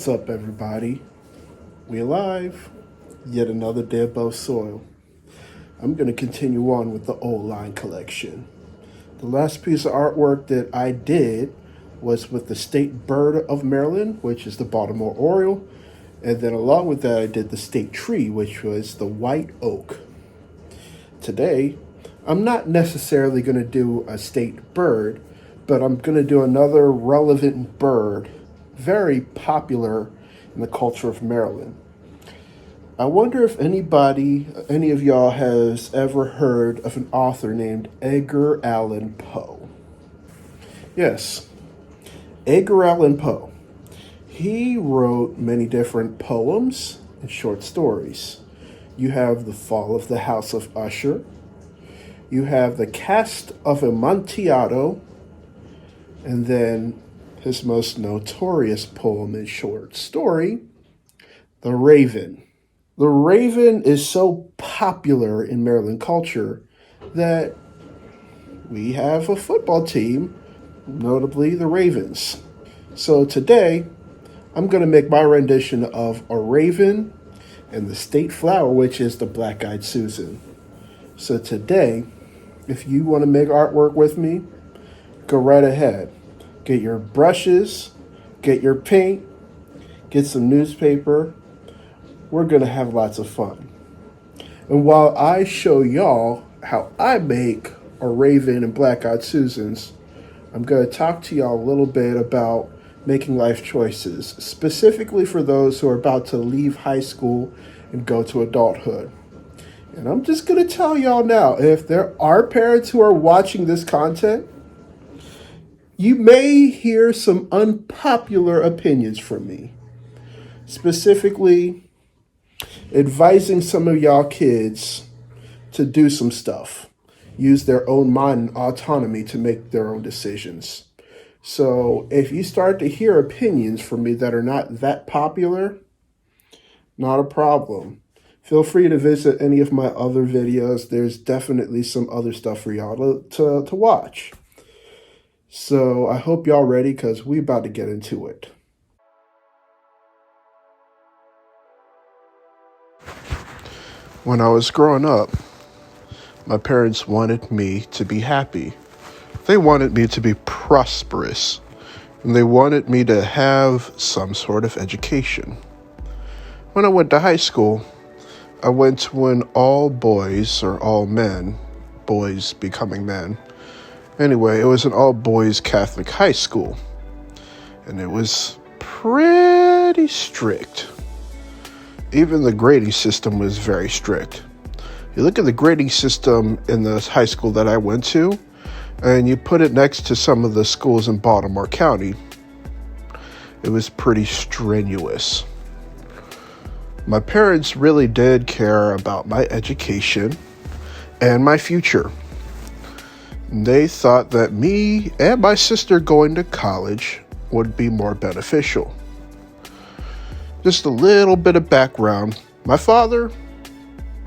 What's up, everybody? We alive. Yet another day above soil. I'm going to continue on with the old line collection. The last piece of artwork that I did was with the state bird of Maryland, which is the Baltimore Oriole. And then along with that, I did the state tree, which was the white oak. Today, I'm not necessarily going to do a state bird, but I'm going to do another relevant bird, very popular in the culture of Maryland. I wonder if any of y'all has ever heard of an author named Edgar Allan Poe. Yes, Edgar Allan Poe. He wrote many different poems and short stories. You have The Fall of the House of Usher. You have The Cast of Amontillado. And then his most notorious poem and short story, The Raven. The Raven is so popular in Maryland culture that we have a football team, notably the Ravens. So today, I'm going to make my rendition of A Raven and the state flower, which is the black-eyed Susan. So today, if you want to make artwork with me, go right ahead. Get your brushes, get your paint, get some newspaper. We're going to have lots of fun. And while I show y'all how I make a Raven and black-eyed Susans, I'm going to talk to y'all a little bit about making life choices, specifically for those who are about to leave high school and go to adulthood. And I'm just going to tell y'all now, if there are parents who are watching this content, you may hear some unpopular opinions from me, specifically advising some of y'all kids to do some stuff, use their own mind and autonomy to make their own decisions. So if you start to hear opinions from me that are not that popular, not a problem. Feel free to visit any of my other videos. There's definitely some other stuff for y'all to watch. So I hope y'all ready because we about to get into it. When I was growing up, my parents wanted me to be happy. They wanted me to be prosperous, and they wanted me to have some sort of education. When I went to high school, I went to an all boys or all men, boys becoming men. Anyway, it was an all boys Catholic high school, and it was pretty strict. Even the grading system was very strict. You look at the grading system in the high school that I went to, and you put it next to some of the schools in Baltimore County, it was pretty strenuous. My parents really did care about my education and my future. They thought that me and my sister going to college would be more beneficial. Just a little bit of background. My father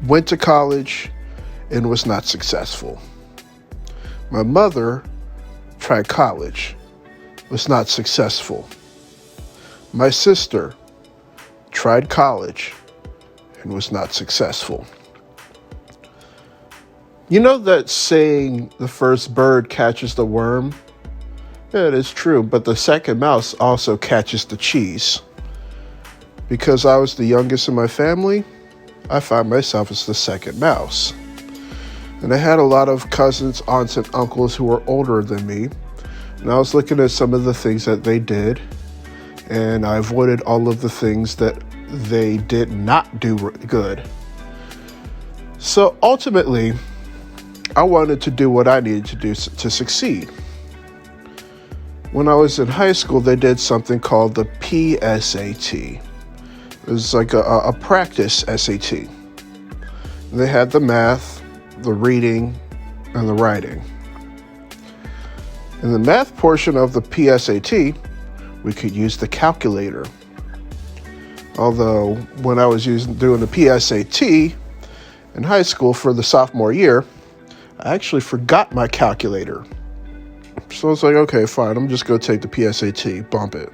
went to college and was not successful. My mother tried college, was not successful. My sister tried college and was not successful. You know that saying, the first bird catches the worm? Yeah, it is true, but the second mouse also catches the cheese. Because I was the youngest in my family, I found myself as the second mouse. And I had a lot of cousins, aunts, and uncles who were older than me. And I was looking at some of the things that they did, and I avoided all of the things that they did not do good. So ultimately, I wanted to do what I needed to do to succeed. When I was in high school, they did something called the PSAT. It was like a practice SAT. They had the math, the reading, and the writing. In the math portion of the PSAT, we could use the calculator. Although, when I was doing the PSAT in high school for the sophomore year, I actually forgot my calculator. So I was like, okay, fine, I'm just going to take the PSAT, bump it.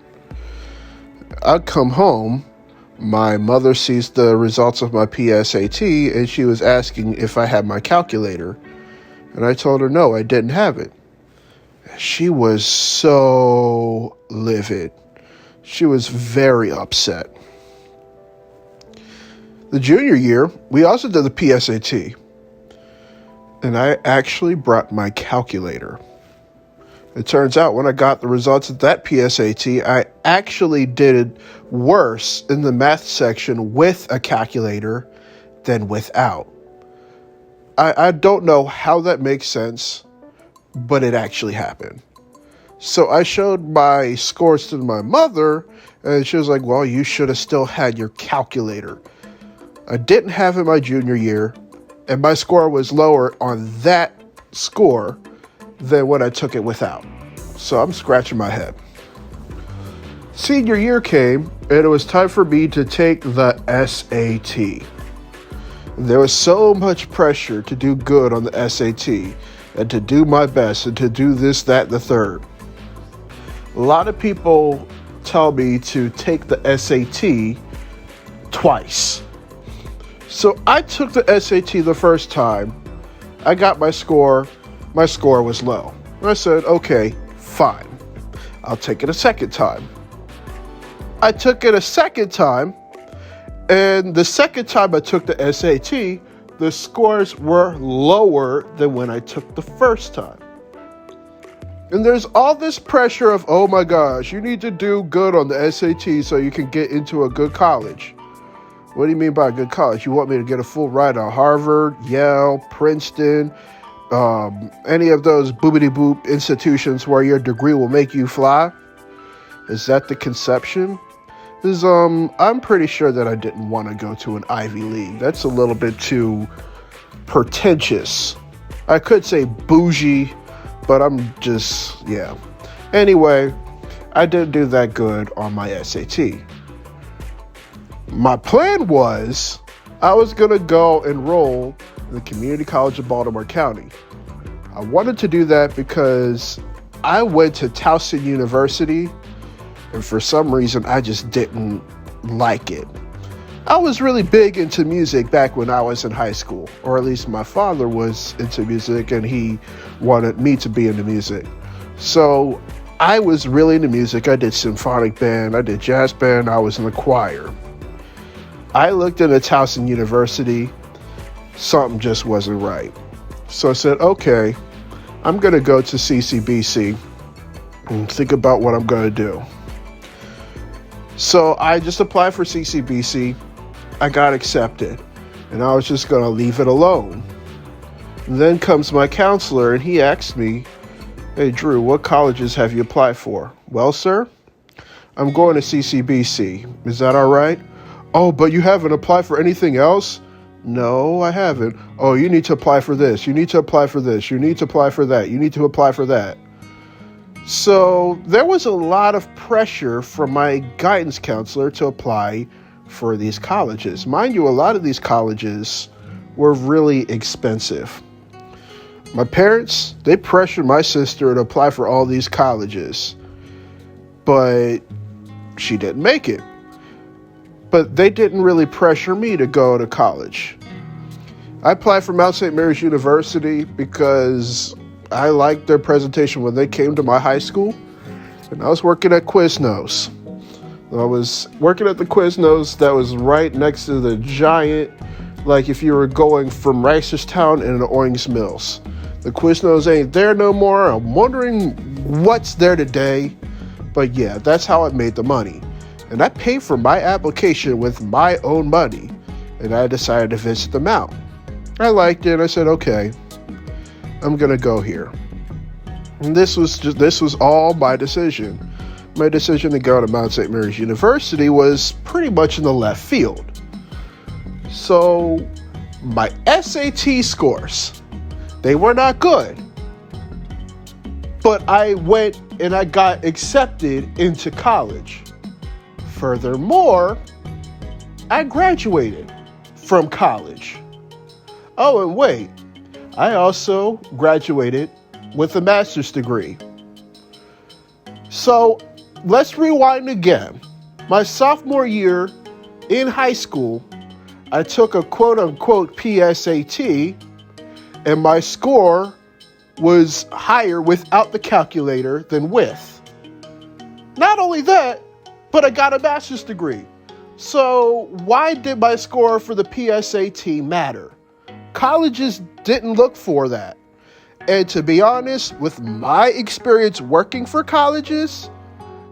I come home, my mother sees the results of my PSAT, and she was asking if I had my calculator. And I told her no, I didn't have it. She was so livid. She was very upset. The junior year, we also did the PSAT. And I actually brought my calculator. It turns out when I got the results of that PSAT, I actually did worse in the math section with a calculator than without. I don't know how that makes sense, but it actually happened. So I showed my scores to my mother, and she was like, well, you should have still had your calculator. I didn't have it my junior year, and my score was lower on that score than when I took it without. So I'm scratching my head. Senior year came, and it was time for me to take the SAT. There was so much pressure to do good on the SAT, and to do my best, and to do this, that, and the third. A lot of people tell me to take the SAT twice. So I took the SAT the first time. I got my score. My score was low. I said, okay, fine. I'll take it a second time. I took it a second time. And the second time I took the SAT, the scores were lower than when I took the first time. And there's all this pressure of, oh my gosh, you need to do good on the SAT so you can get into a good college. What do you mean by a good college? You want me to get a full ride on Harvard, Yale, Princeton, any of those boobity-boop institutions where your degree will make you fly? Is that the conception? Because I'm pretty sure that I didn't want to go to an Ivy League. That's a little bit too pretentious. I could say bougie, but I'm just, yeah. Anyway, I didn't do that good on my SAT. My plan was I was going to go enroll in the Community College of Baltimore County. I wanted to do that because I went to Towson University, and for some reason, I just didn't like it. I was really big into music back when I was in high school, or at least my father was into music, and he wanted me to be into music. So I was really into music. I did symphonic band, I did jazz band, I was in the choir. I looked into Towson University, something just wasn't right. So I said, okay, I'm going to go to CCBC and think about what I'm going to do. So I just applied for CCBC. I got accepted, and I was just going to leave it alone. And then comes my counselor, and he asked me, hey, Drew, what colleges have you applied for? Well, sir, I'm going to CCBC. Is that all right? Oh, but you haven't applied for anything else? No, I haven't. Oh, you need to apply for this. You need to apply for this. You need to apply for that. You need to apply for that. So there was a lot of pressure from my guidance counselor to apply for these colleges. Mind you, a lot of these colleges were really expensive. My parents, they pressured my sister to apply for all these colleges, but she didn't make it. But they didn't really pressure me to go to college. I applied for Mount St. Mary's University because I liked their presentation when they came to my high school. And I was working at Quiznos. I was working at the Quiznos that was right next to the giant, like if you were going from Ricerstown and Owings Mills. The Quiznos ain't there no more. I'm wondering what's there today. But yeah, that's how I made the money. And I paid for my application with my own money. And I decided to visit them out. I liked it. I said, okay, I'm going to go here. And this was all my decision. My decision to go to Mount St. Mary's University was pretty much in the left field. So my SAT scores, they were not good. But I went and I got accepted into college. Furthermore, I graduated from college. Oh, and wait, I also graduated with a master's degree. So let's rewind again. My sophomore year in high school, I took a quote-unquote PSAT, and my score was higher without the calculator than with. Not only that, but I got a master's degree. So why did my score for the PSAT matter? Colleges didn't look for that. And to be honest, with my experience working for colleges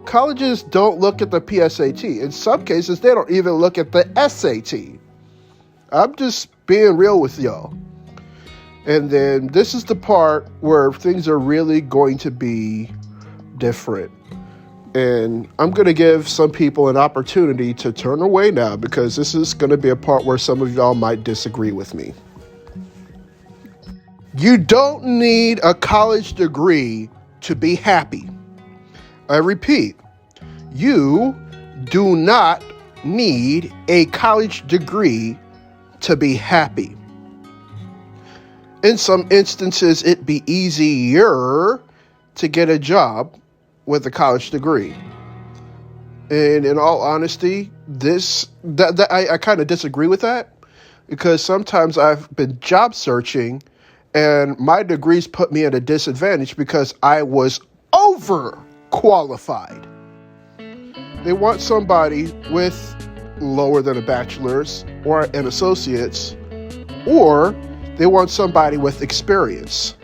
don't look at the PSAT. In some cases, they don't even look at the SAT. I'm just being real with y'all. And then this is the part where things are really going to be different. And I'm going to give some people an opportunity to turn away now, because this is going to be a part where some of y'all might disagree with me. You don't need a college degree to be happy. I repeat, you do not need a college degree to be happy. In some instances, it'd be easier to get a job with a college degree. And in all honesty, I kind of disagree with that, because sometimes I've been job searching and my degrees put me at a disadvantage because I was overqualified. They want somebody with lower than a bachelor's or an associate's, or they want somebody with experience.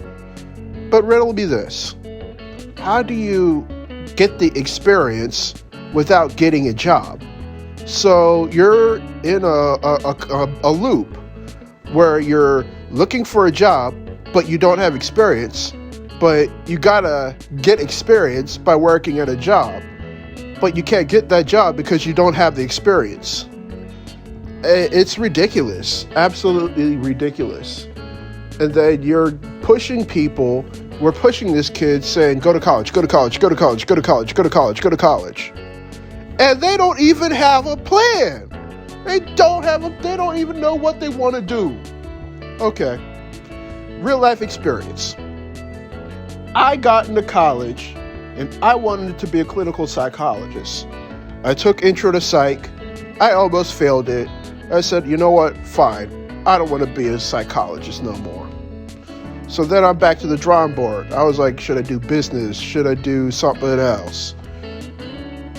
But riddle me this: how do you get the experience without getting a job? So you're in a loop where you're looking for a job, but you don't have experience, but you gotta get experience by working at a job, but you can't get that job because you don't have the experience. It's ridiculous, absolutely ridiculous. And then you're pushing people, we're pushing this kid saying, go to college, go to college, go to college, go to college, go to college, go to college. And they don't even have a plan. They don't even know what they want to do. Okay, real life experience. I got into college and I wanted to be a clinical psychologist. I took intro to psych. I almost failed it. I said, you know what? Fine. I don't want to be a psychologist no more. So then I'm back to the drawing board. I was like, should I do business? Should I do something else?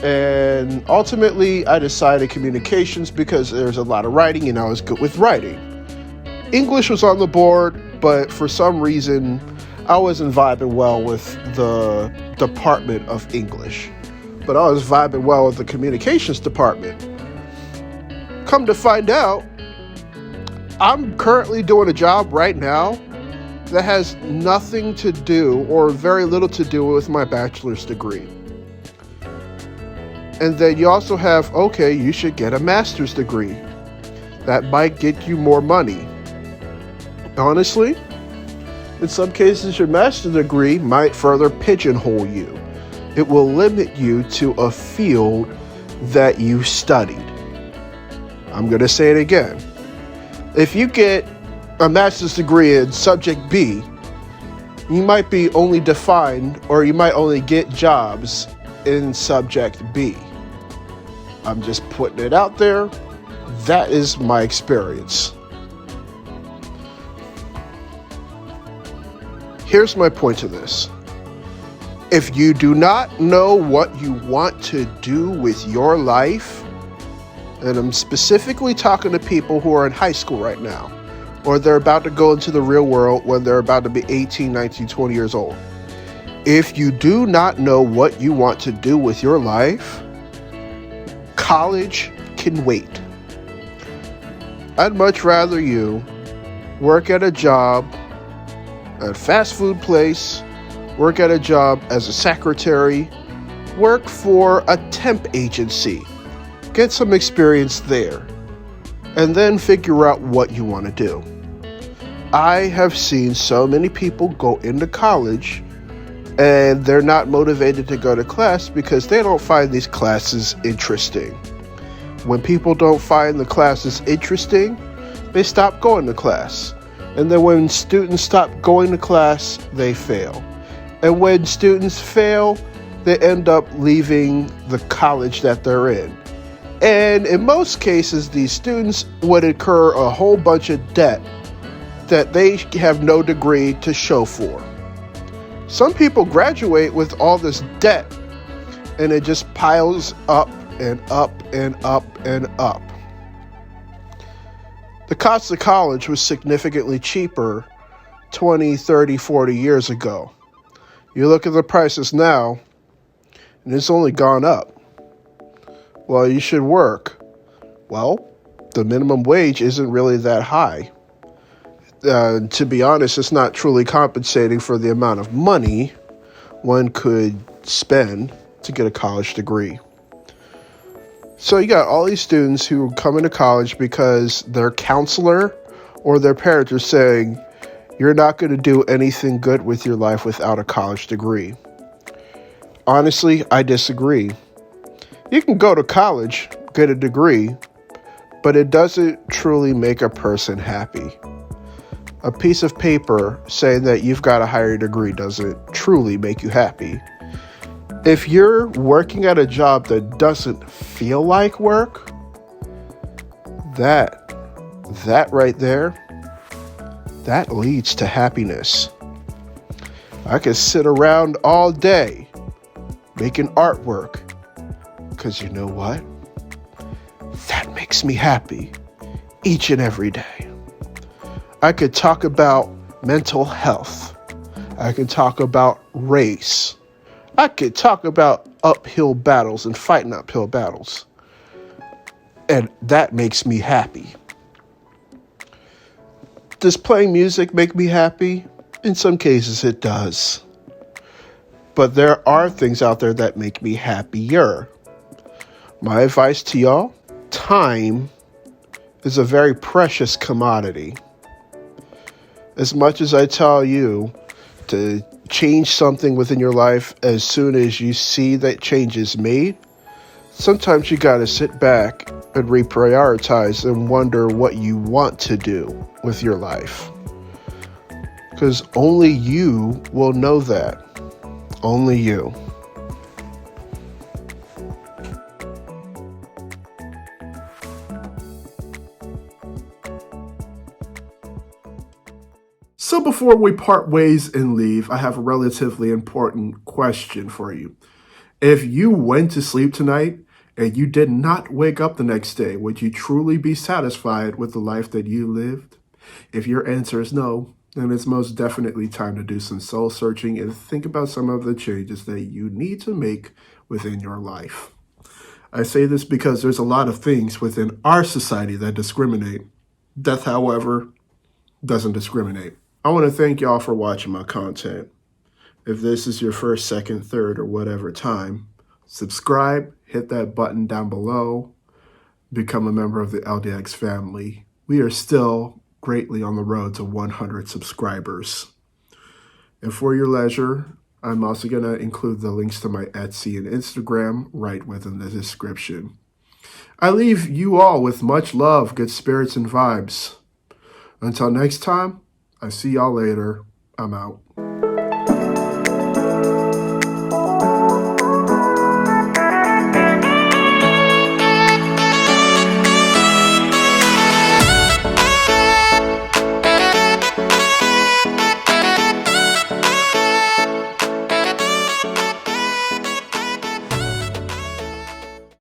And ultimately, I decided communications because there's a lot of writing and I was good with writing. English was on the board, but for some reason, I wasn't vibing well with the Department of English. But I was vibing well with the communications department. Come to find out, I'm currently doing a job right now that has nothing to do or very little to do with my bachelor's degree. And then you also have, okay, you should get a master's degree. That might get you more money. Honestly, in some cases, your master's degree might further pigeonhole you. It will limit you to a field that you studied. I'm going to say it again. If you get a master's degree in subject B, you might be only defined, or you might only get jobs in subject B. I'm just putting it out there. That is my experience. Here's my point to this. If you do not know what you want to do with your life, and I'm specifically talking to people who are in high school right now, or they're about to go into the real world when they're about to be 18, 19, 20 years old. If you do not know what you want to do with your life, college can wait. I'd much rather you work at a job at a fast food place, work at a job as a secretary, work for a temp agency, get some experience there, and then figure out what you want to do. I have seen so many people go into college and they're not motivated to go to class because they don't find these classes interesting. When people don't find the classes interesting, they stop going to class. And then when students stop going to class, they fail. And when students fail, they end up leaving the college that they're in. And in most cases, these students would incur a whole bunch of debt that they have no degree to show for. Some people graduate with all this debt, and it just piles up and up and up and up. The cost of college was significantly cheaper 20, 30, 40 years ago. You look at the prices now, and it's only gone up. Well, you should work. Well, the minimum wage isn't really that high. To be honest, it's not truly compensating for the amount of money one could spend to get a college degree. So you got all these students who come into college because their counselor or their parents are saying, you're not going to do anything good with your life without a college degree. Honestly, I disagree. You can go to college, get a degree, but it doesn't truly make a person happy. A piece of paper saying that you've got a higher degree doesn't truly make you happy. If you're working at a job that doesn't feel like work, that right there, that leads to happiness. I could sit around all day making artwork, because you know what? That makes me happy each and every day. I could talk about mental health. I could talk about race. I could talk about uphill battles and fighting uphill battles. And that makes me happy. Does playing music make me happy? In some cases it does. But there are things out there that make me happier. My advice to y'all, time is a very precious commodity. As much as I tell you to change something within your life as soon as you see that change is made, sometimes you got to sit back and reprioritize and wonder what you want to do with your life. Because only you will know that. Only you. So before we part ways and leave, I have a relatively important question for you. If you went to sleep tonight and you did not wake up the next day, would you truly be satisfied with the life that you lived? If your answer is no, then it's most definitely time to do some soul searching and think about some of the changes that you need to make within your life. I say this because there's a lot of things within our society that discriminate. Death, however, doesn't discriminate. I want to thank y'all for watching my content. If this is your first, second, third, or whatever time, subscribe, hit that button down below, become a member of the LDX family. We are still greatly on the road to 100 subscribers. And for your leisure, I'm also going to include the links to my Etsy and Instagram right within the description. I leave you all with much love, good spirits, and vibes. Until next time, I see y'all later. I'm out.